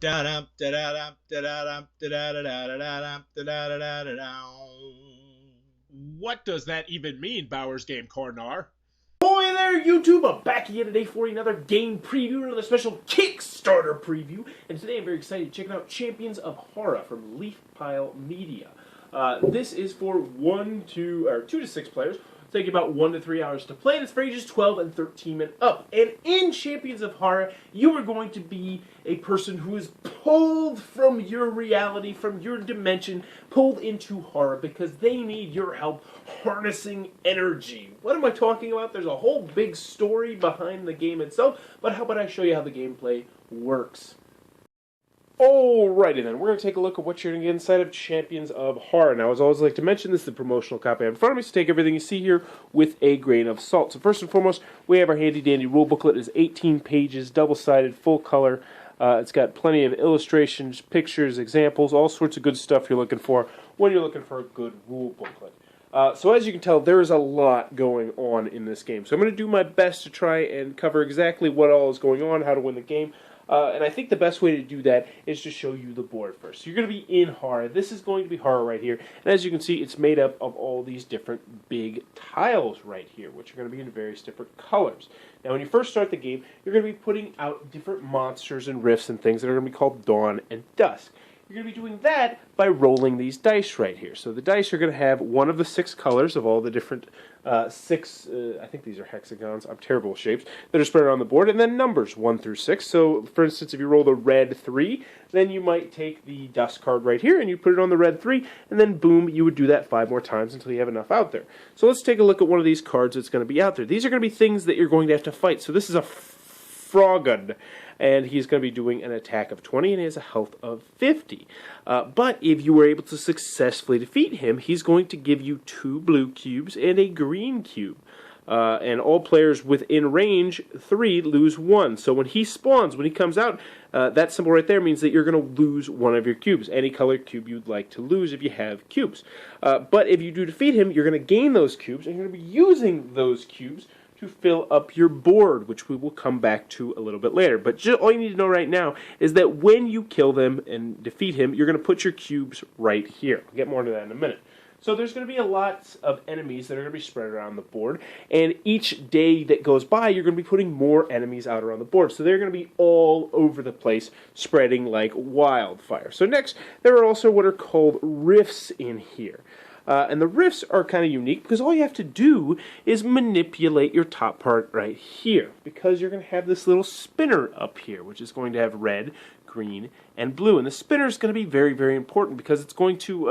Da-dum, da-da-dum, da-da-dum, da-da-da-da-da-dum, da-da-da-da-da-dum. What does that even mean, Bowers Game Corner? Boy there, YouTube! I'm back again today for another game preview, another special Kickstarter preview. And today I'm very excited to check out Champions of Hara from Leaf Pile Media. This is for 2 to 6 players. It'll take about 1 to 3 hours to play, and it's for ages 12 and 13 and up. And in Champions of Hara, you are going to be a person who is pulled from your reality, from your dimension, pulled into Hara because they need your help harnessing energy. What am I talking about? There's a whole big story behind the game itself, but how about I show you how the gameplay works? Alrighty then, we're going to take a look at what you're going to get inside of Champions of Hara. Now, as I always like to mention, this is the promotional copy in front of me, so take everything you see here with a grain of salt. So first and foremost, we have our handy-dandy rule booklet. It's 18 pages, double-sided, full color. It's got plenty of illustrations, pictures, examples, all sorts of good stuff you're looking for when you're looking for a good rule booklet. So as you can tell, there is a lot going on in this game. So I'm going to do my best to try and cover exactly what all is going on, how to win the game. And I think the best way to do that is to show you the board first. So you're going to be in Hara. This is going to be Hara right here. And as you can see, it's made up of all these different big tiles right here, which are going to be in various different colors. Now, when you first start the game, you're going to be putting out different monsters and rifts and things that are going to be called Dawn and Dusk. You're going to be doing that by rolling these dice right here. So the dice are going to have one of the 6 colors of all the different I think these are hexagons, I'm terrible with shapes, that are spread around the board, and then numbers 1 through 6. So, for instance, if you roll the red 3, then you might take the dust card right here, and you put it on the red 3, and then boom, you would do that 5 more times until you have enough out there. So let's take a look at one of these cards that's going to be out there. These are going to be things that you're going to have to fight. So this is a Froggun, and he's going to be doing an attack of 20, and he has a health of 50. But if you were able to successfully defeat him, he's going to give you 2 blue cubes and a green cube. And all players within range 3 lose 1. So when he spawns, when he comes out, that symbol right there means that you're going to lose 1 of your cubes. Any color cube you'd like to lose if you have cubes. But if you do defeat him, you're going to gain those cubes, and you're going to be using those cubes to fill up your board, which we will come back to a little bit later. But all you need to know right now is that when you kill them and defeat him, you're going to put your cubes right here. I'll get more into that in a minute. So there's going to be a lot of enemies that are going to be spread around the board, and each day that goes by, you're going to be putting more enemies out around the board. So they're going to be all over the place, spreading like wildfire. So next, there are also what are called rifts in here. And the rifts are kind of unique because all you have to do is manipulate your top part right here, because you're going to have this little spinner up here, which is going to have red, green, and blue. And the spinner is going to be very, very important because it's going to,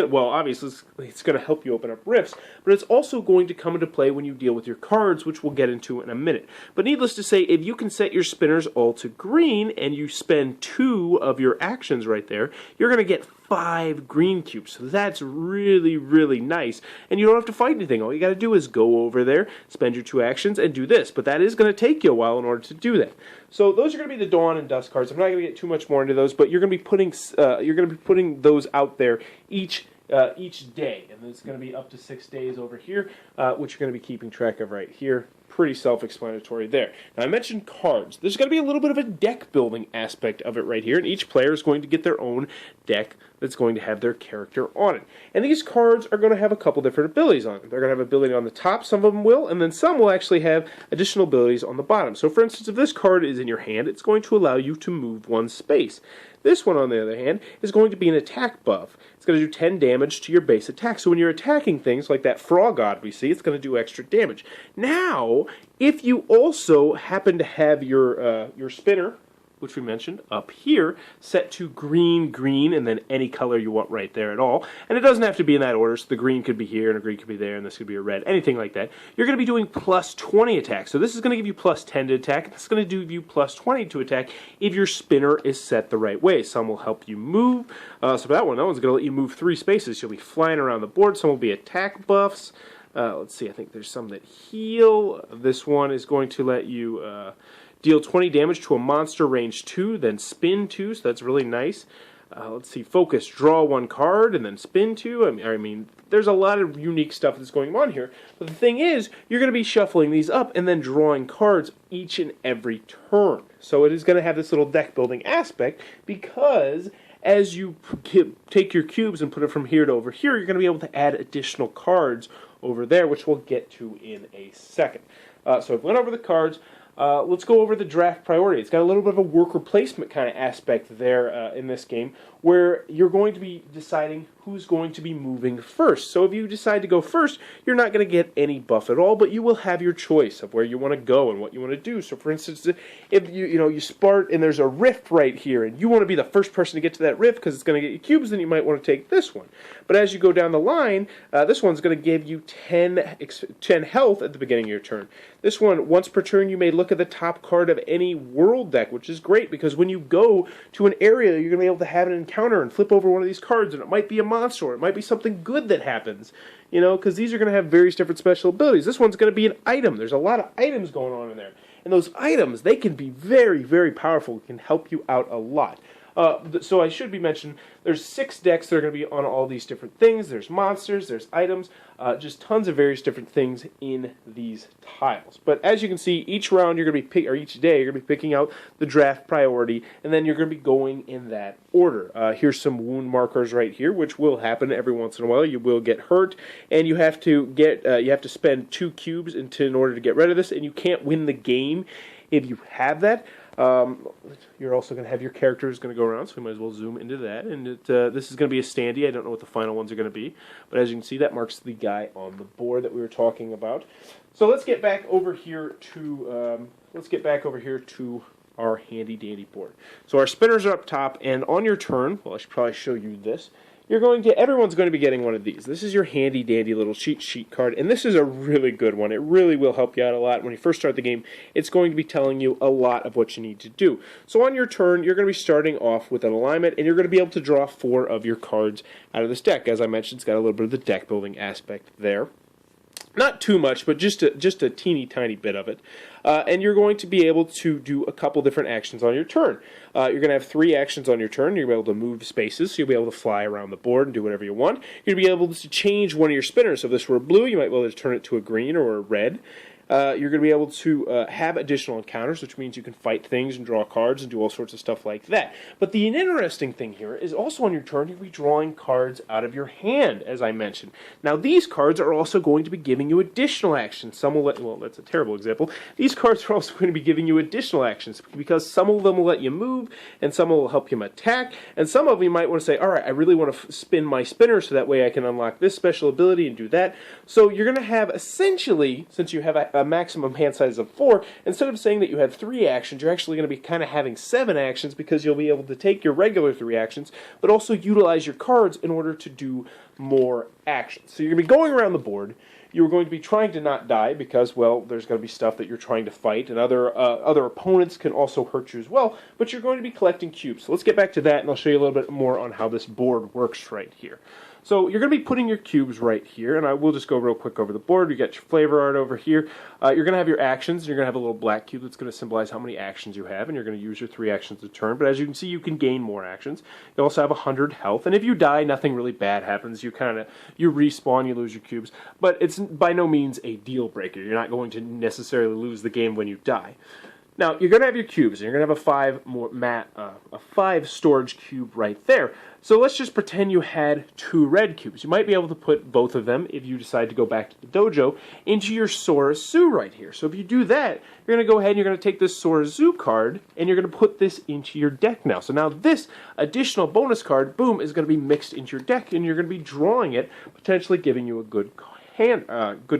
well, obviously it's going to help you open up rifts, but it's also going to come into play when you deal with your cards, which we'll get into in a minute. But needless to say, if you can set your spinners all to green and you spend 2 of your actions right there, you're going to get 5 green cubes. So that's really, really nice. And you don't have to fight anything. All you got to do is go over there, spend your 2 actions, and do this. But that is going to take you a while in order to do that. So those are going to be the Dawn and Dusk cards. I'm not going to get too much more into those, but you're going to be putting those out there each day, and it's going to be up to 6 days over here, which you're going to be keeping track of right here. Pretty self-explanatory there. Now, I mentioned cards. There's going to be a little bit of a deck-building aspect of it right here, and each player is going to get their own deck that's going to have their character on it. And these cards are going to have a couple different abilities on them. They're going to have ability on the top, some of them will, and then some will actually have additional abilities on the bottom. So, for instance, if this card is in your hand, it's going to allow you to move 1 space. This one, on the other hand, is going to be an attack buff. It's going to do 10 damage to your base attack. So when you're attacking things like that frog god we see, it's going to do extra damage. Now, if you also happen to have your spinner, which we mentioned up here, set to green, green, and then any color you want right there at all. And it doesn't have to be in that order, so the green could be here, and a green could be there, and this could be a red, anything like that. You're going to be doing plus 20 attack. So this is going to give you plus 10 to attack, and this is going to give you plus 20 to attack if your spinner is set the right way. Some will help you move. So for that one's going to let you move 3 spaces. You'll be flying around the board. Some will be attack buffs. Let's see, I think there's some that heal. This one is going to let you deal 20 damage to a monster range 2, then spin 2, so that's really nice. let's see, focus, draw one card, and then spin two. I mean, there's a lot of unique stuff that's going on here. But the thing is, you're going to be shuffling these up and then drawing cards each and every turn. So it is going to have this little deck building aspect, because as you take your cubes and put it from here to over here, you're going to be able to add additional cards over there, which we'll get to in a second. So I've went over the cards. Let's go over the draft priority. It's got a little bit of a worker placement kind of aspect there in this game, where you're going to be deciding who's going to be moving first. So if you decide to go first, you're not going to get any buff at all, but you will have your choice of where you want to go and what you want to do. So for instance, if you start and there's a rift right here, and you want to be the first person to get to that rift because it's going to get you cubes, then you might want to take this one. But as you go down the line, this one's going to give you 10 health at the beginning of your turn. This one, once per turn, you may look at the top card of any world deck, which is great because when you go to an area, you're going to be able to have an encounter and flip over one of these cards, and it might be a monster, or it might be something good that happens, because these are going to have various different special abilities. This one's going to be an item. There's a lot of items going on in there, and those items, they can be very, very powerful, can help you out a lot. So I should be mentioned, there's 6 decks that are going to be on all these different things. There's monsters, there's items, just tons of various different things in these tiles. But as you can see, each round you're going to be each day you're going to be picking out the draft priority, and then you're going to be going in that order. Here's some wound markers right here, which will happen every once in a while. You will get hurt, and you have to spend 2 cubes in order to get rid of this, and you can't win the game if you have that. You're also going to have your characters going to go around, so we might as well zoom into that. And this is going to be a standee. I don't know what the final ones are going to be, but as you can see, that marks the guy on the board that we were talking about. So let's get back over here to our handy dandy board. So our spinners are up top, and on your turn, well, I should probably show you this. Everyone's going to be getting one of these. This is your handy dandy little cheat sheet card, and this is a really good one. It really will help you out a lot. When you first start the game, it's going to be telling you a lot of what you need to do. So on your turn, you're going to be starting off with an alignment, and you're going to be able to draw 4 of your cards out of this deck. As I mentioned, it's got a little bit of the deck building aspect there. Not too much, but just a teeny tiny bit of it. And you're going to be able to do a couple different actions on your turn. You're going to have 3 actions on your turn. You're going to be able to move spaces, so you'll be able to fly around the board and do whatever you want. You're going to be able to change one of your spinners. So if this were blue, you might be able to turn it to a green or a red. You're going to be able to have additional encounters, which means you can fight things and draw cards and do all sorts of stuff like that. But the interesting thing here is also on your turn, you'll be drawing cards out of your hand, as I mentioned. Now, these cards are also going to be giving you additional actions. Some will well, that's a terrible example. These cards are also going to be giving you additional actions because some of them will let you move, and some will help you attack, and some of them you might want to say, all right, I really want to spin my spinner so that way I can unlock this special ability and do that. So you're going to have, essentially, since you have a maximum hand size of 4, instead of saying that you have 3 actions, you're actually going to be kind of having 7 actions because you'll be able to take your regular 3 actions, but also utilize your cards in order to do more actions. So you're going to be going around the board. You're going to be trying to not die because, well, there's going to be stuff that you're trying to fight, and other opponents can also hurt you as well, but you're going to be collecting cubes. So let's get back to that, and I'll show you a little bit more on how this board works right here. So you're going to be putting your cubes right here, and I will just go real quick over the board. You got your flavor art over here. You're going to have your actions, and you're going to have a little black cube that's going to symbolize how many actions you have, and you're going to use your 3 actions a turn. But as you can see, you can gain more actions. You also have 100 health, and if you die, nothing really bad happens. You respawn, you lose your cubes, but it's by no means a deal breaker. You're not going to necessarily lose the game when you die. Now, you're going to have your cubes, and you're going to have a 5 storage cube right there. So let's just pretend you had 2 red cubes. You might be able to put both of them, if you decide to go back to the dojo, into your Sora Zoo right here. So if you do that, you're going to go ahead and you're going to take this Sora Zoo card, and you're going to put this into your deck now. So now this additional bonus card, boom, is going to be mixed into your deck, and you're going to be drawing it, potentially giving you a good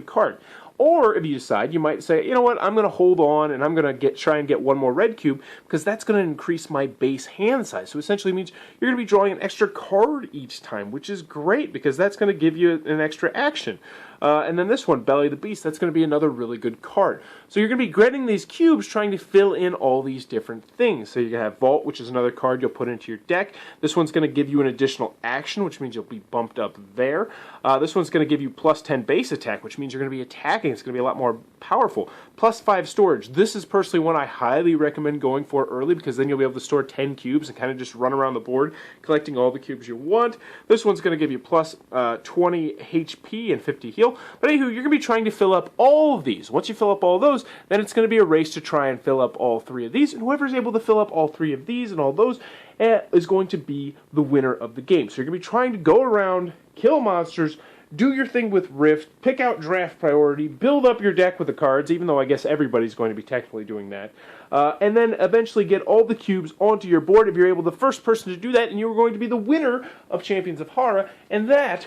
card. Or if you decide, you might say, you know what, I'm going to hold on and I'm going to try and get 1 more red cube because that's going to increase my base hand size. So essentially means you're going to be drawing an extra card each time, which is great because that's going to give you an extra action. And then this one, Belly the Beast, that's going to be another really good card. So you're going to be getting these cubes trying to fill in all these different things. So you have Vault, which is another card you'll put into your deck. This one's going to give you an additional action, which means you'll be bumped up there. This one's going to give you plus 10 base attack, which means you're going to be attacking. It's going to be a lot more powerful. plus 5 storage. This is personally one I highly recommend going for early, because then you'll be able to store 10 cubes and kind of just run around the board collecting all the cubes you want. This one's going to give you plus 20 HP and 50 heal. But anywho, you're going to be trying to fill up all of these. Once you fill up all those, then it's going to be a race to try and fill up all 3 of these. And whoever's able to fill up all 3 of these and all those is going to be the winner of the game. So you're going to be trying to go around, kill monsters, do your thing with Rift, pick out draft priority, build up your deck with the cards, even though I guess everybody's going to be technically doing that, and then eventually get all the cubes onto your board. If you're able, the first person to do that, and you're going to be the winner of Champions of Hara, and that,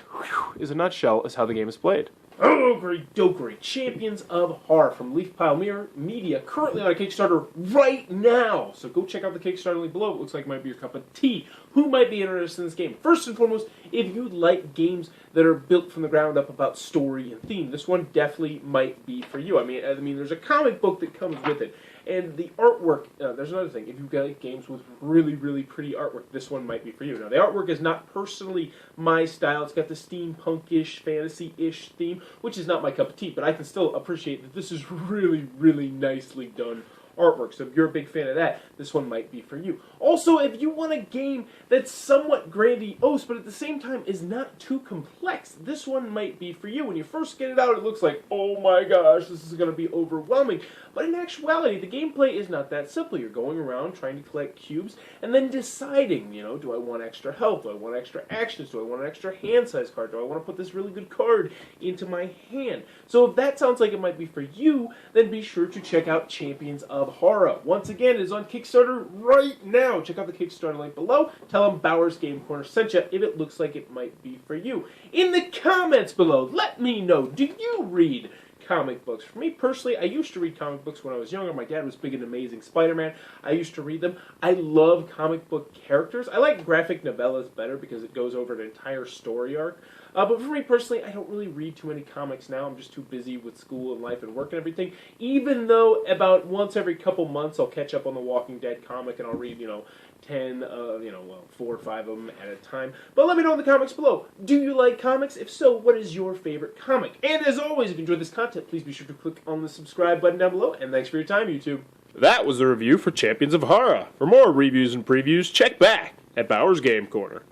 is a nutshell, is how the game is played. Ogre Dokery, Champions of Hara from Leaf Pile Media, currently on a Kickstarter right now. So go check out the Kickstarter link below. It looks like it might be your cup of tea. Who might be interested in this game? First and foremost, if you like games that are built from the ground up about story and theme, this one definitely might be for you. I mean, there's a comic book that comes with it. And the artwork, there's another thing. If you've got games with really, really pretty artwork, this one might be for you. Now, the artwork is not personally my style. It's got the steampunk-ish, fantasy-ish theme, which is not my cup of tea. But I can still appreciate that this is really, really nicely done artwork. So if you're a big fan of that, this one might be for you. Also, if you want a game that's somewhat grandiose, but at the same time is not too complex, this one might be for you. When you first get it out, it looks like, oh my gosh, this is going to be overwhelming. But in actuality, the gameplay is not that simple. You're going around trying to collect cubes and then deciding, you know, do I want extra health? Do I want extra actions? Do I want an extra hand size card? Do I want to put this really good card into my hand? So if that sounds like it might be for you, then be sure to check out Champions of Hara. Once again, it is on Kickstarter right now. Check out the Kickstarter link below. Tell them Bowers Game Corner sent you if it looks like it might be for you. In the comments below, let me know, do you read comic books? For me personally, I used to read comic books when I was younger. My dad was big into Amazing Spider-Man. I used to read them. I love comic book characters. I like graphic novellas better because it goes over an entire story arc. But for me personally, I don't really read too many comics now. I'm just too busy with school and life and work and everything. Even though about once every couple months I'll catch up on the Walking Dead comic and I'll read, 10, 4 or 5 of them at a time. But let me know in the comments below. Do you like comics? If so, what is your favorite comic? And as always, if you enjoyed this content, please be sure to click on the subscribe button down below. And thanks for your time, YouTube. That was the review for Champions of Hara. For more reviews and previews, check back at Bowers Game Corner.